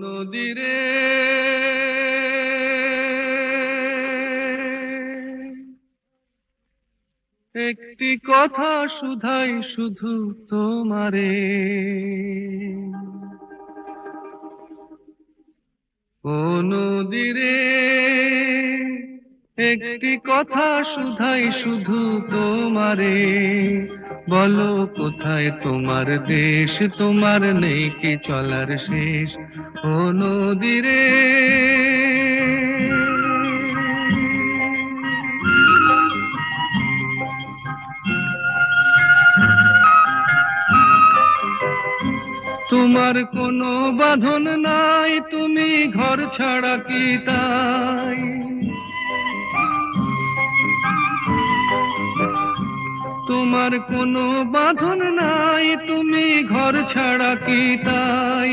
নদীরে একটি কথা শুধাই শুধু তোমারে, ও নদীরে একটি কথা শুধাই শুধু তোমারে, বলো কোথায় তোমার দেশ, তোমার নেই কি চলার শেষ, ও নদীরে। তোমার কোনো বাঁধন নাই, তুমি ঘর ছাড়া কি তাই, তোমার কোনো বাঁধন নাই, তুমি ঘর ছাড়া কি তাই,